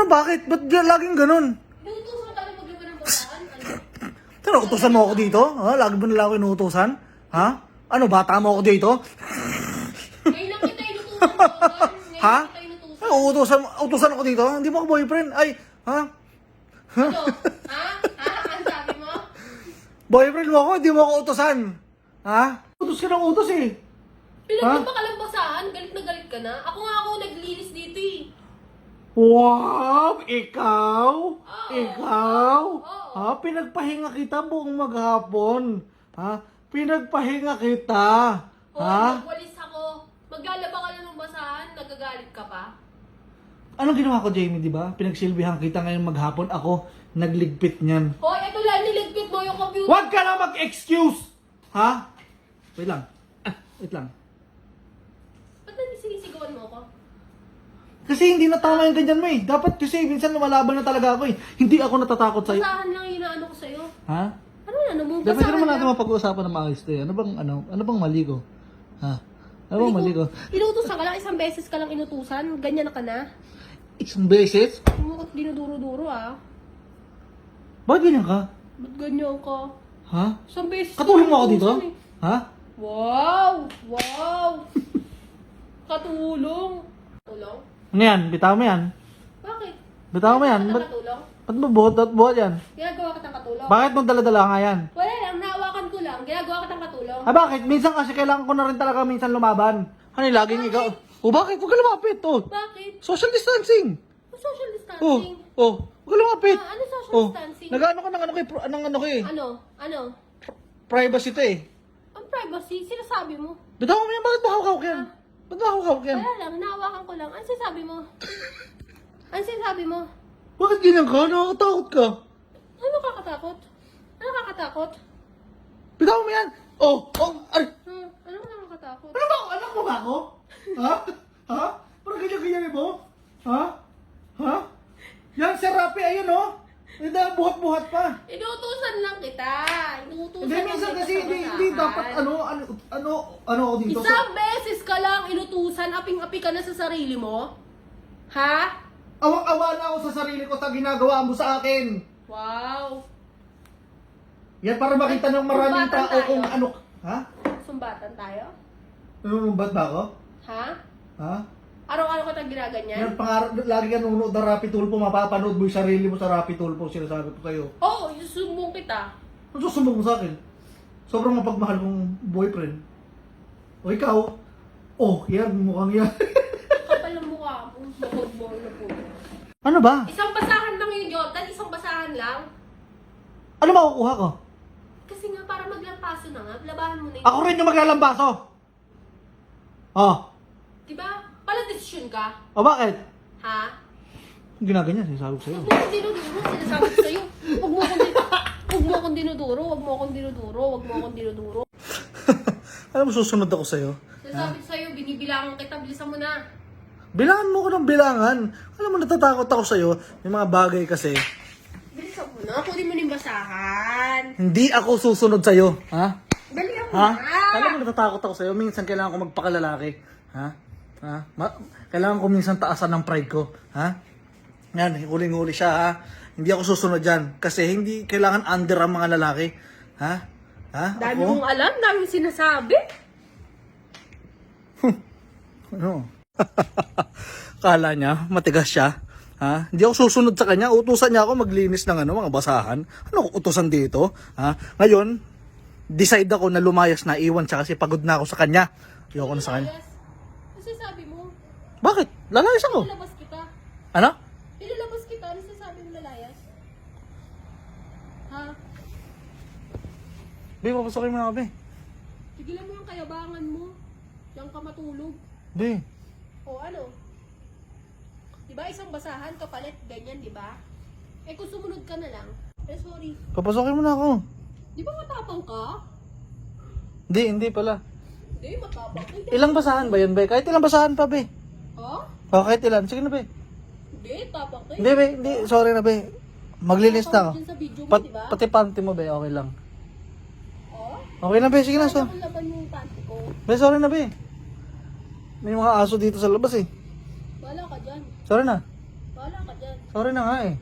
bakit? Ba't laging ganun? Inuutusan ka na maglaba ng basahan? Ano? Ano, utusan mo ako dito? Ha? Lagi ba nila ako inuutusan? Ha? Ano, bata mo ako dito? Ngayon lang kita inutusan mo. Ngayon Ha? lang kita inutusan. Ay, utusan ako dito? Hindi mo ako boyfriend? Ay, ha? Ano? Ha? Ha? Ano sabi mo? Boyfriend mo ako, hindi mo ako utusan. Ha? Utos ka ng utos eh. Pinaglaba ka lang basahan, galit na galit ka na. Ako nga ako naglinis dito eh. Wow! Ikaw? Oo. Ikaw? Oo. Ha? Pinagpahinga kita buong maghapon. Ha? Pinagpahinga kita. Hoy, Ha? magwalis ako. Maglalaba ka lang ng basahan, nagagalit ka pa. Anong ginawa ko, Jamie, di ba? Pinagsilbihan kita ngayon maghapon. Ako, nagligpit niyan. Hoy, ito lang, niligpit mo yung computer. Huwag ka na mag-excuse! Ha? Wait lang. Wait lang. Ba't na sinisigawan mo ako? Kasi hindi na tama yung ganyan mo eh. Dapat kasi minsan lumalaban na talaga ako eh. Hindi ako natatakot sa'yo. Basahan lang yung inaano ko sa'yo. Ha? Ano na, mo? Dapat naman natin mapag-uusapan ng maayos to eh. Ano bang mali ko? Ha? Ano bang mali ko? Inutusan ka lang, isang beses ka lang inutusan. Ganyan ka na. Isang beses? Mukot dinuduro-duro ah. Bakit ganyan ka? Ba't ganyan ka? Ha? Isang beses Katulong ka mo ako dito? inutusan eh. Ha? Wow! Wow! Katulong! Tulong? Ano yan? Bitaw mo yan? Bakit? Bitaw mo yan? Ginagawa kitang katulong? Ba't mo buhat yan? Ginagawa kitang katulong? Bakit mo dala-dala nga yan? Wala lang, naawakan ko lang. Ginagawa kitang katulong. Ah, bakit? Minsan kasi kailangan ko na rin talaga minsan lumaban. Ano yung laging ikaw? O bakit? Huwag ka lumapit. Oh. Bakit? Social distancing. Social Oh. distancing. Oh. Huwag ka lumapit. Ano social Oh. distancing? Nag-ano ka ng ano ko eh. Ano? Ano? Privacy to eh. Ang privacy, sinasabi mo. Bitaw mo yan. Bakit mahawak yan? Ba't mahawak yan? Wala lang, naawakan ko lang. Ano sinasabi mo? Ano sinasabi mo? Bakit ganyan ka? Nakakatakot ka. Ano nakakatakot? Ano nakakatakot? Bitaw mo yan. Oh. Oh. Ay. Ano nakakatakot? Ano ba? Anak mo ba ako? Ha? Ha? Parang ganyan-ganyan mo? Ha? Ha? Yan, si Rapi, ayun oh. Hindi, buhat-buhat pa. Inuutusan lang kita. Inuutusan Hindi, lang minsan kita kasi sa hindi basahan. dapat ano ako dito. Isang beses ka lang inutusan, aping-api ka na sa sarili mo? Ha? Awang-awa na ako sa sarili ko sa ginagawa mo sa akin. Wow. Yan para makita ng maraming Sumbatan tao tayo. kung ano. Ha? Sumbatan tayo? Nanunumbat ba ako? Ha? Ha? Araw-araw ko tayong ginaganyan? Yan, pangarap, lagi ka nanonood ng Rapid Tulpo, mapapanood mo yung sarili mo sa Rapid Tulpo, sinasabi ko sa'yo. Oo, susumbong kita. Ano susumbong mo sa akin? Sobrang mapagmahal kong boyfriend. O ikaw? Oh, yan, mukhang yan. Kapal ng mukha mo. Makugbong na po. Ano ba? Isang basahan lang yun, Jordan. Isang basahan lang. Ano makukuha ko? Kasi nga, para maglampaso na nga, labahan mo na yun. Ako rin yung maglalambaso. Oh. Diba? Pala desisyon ka. O bakit? Ha? Ginaganyan, sinasabi ko sa'yo. Huwag mo akong dinuduro. Sinasabi ko sa'yo. Huwag mo akong dinuduro. Huwag mo akong dinuduro. Huwag mo akong dinuduro. Alam mo, susunod ako sa'yo. Sinasabi ko sa'yo, binibilangan kita. Bilisan mo na. Bilangan mo ko ng bilangan. Alam mo, natatakot ako sa'yo. May mga bagay kasi. Bilisan mo na. Kunin mo na yung basahan. Hindi ako susunod sa'yo. Ha? Dalihan mo Ha? na. Alam mo, natatakot ako sa'yo. Minsan kailangan ko magpakalalaki. Ha? Ha? Kailangan ko minsan taasan ng pride ko. Ha? Yan, huling-huli siya ha. Hindi ako susunod dyan. Kasi hindi kailangan under ang mga lalaki. Ha? Ha? Dami Ako? mong alam. Dami mong sinasabi. Ano? Kala niya, matigas siya. Ha? Hindi ako susunod sa kanya. Utusan niya ako maglinis ng mga basahan. Ano utusan dito? Ha? Ngayon, decide ako na lumayas na iwan siya kasi pagod na ako sa kanya. Ayoko na sa kanya. Lalayas. Ano sabi mo? Bakit? Lalayas ako. Ilalabas kita. Ano? Ilalabas kita. Ano sasabi mo lalayas? Ha? Be, papasokin mo na ako, be. Tigilan mo yung kayabangan mo. Diyan ka matulog. Be. O ano? Diba isang basahan kapalit ganyan, diba? Eh kung sumunod ka na lang. Eh sorry. Papasokin mo na ako. Di ba matapang ka? Hindi pala. Hindi, matapang ka. Ilang basahan ba yun, be? Kahit ilang basahan pa, be. Ha? O, kahit ilan. Sige na, be. Hindi, tapang ka. Hindi, be. Hindi. Sorry na, be. Maglinis na ako. Dyan sa video mo, diba? Pati panty mo, be. Okay lang. Oh? Okay na, be. Sige na, so. Kung laban yung panty ko. Be, sorry na, be. May mga aso dito sa labas, eh. Bahala ka dyan. Sorry na. Bahala ka dyan. Sorry na nga eh.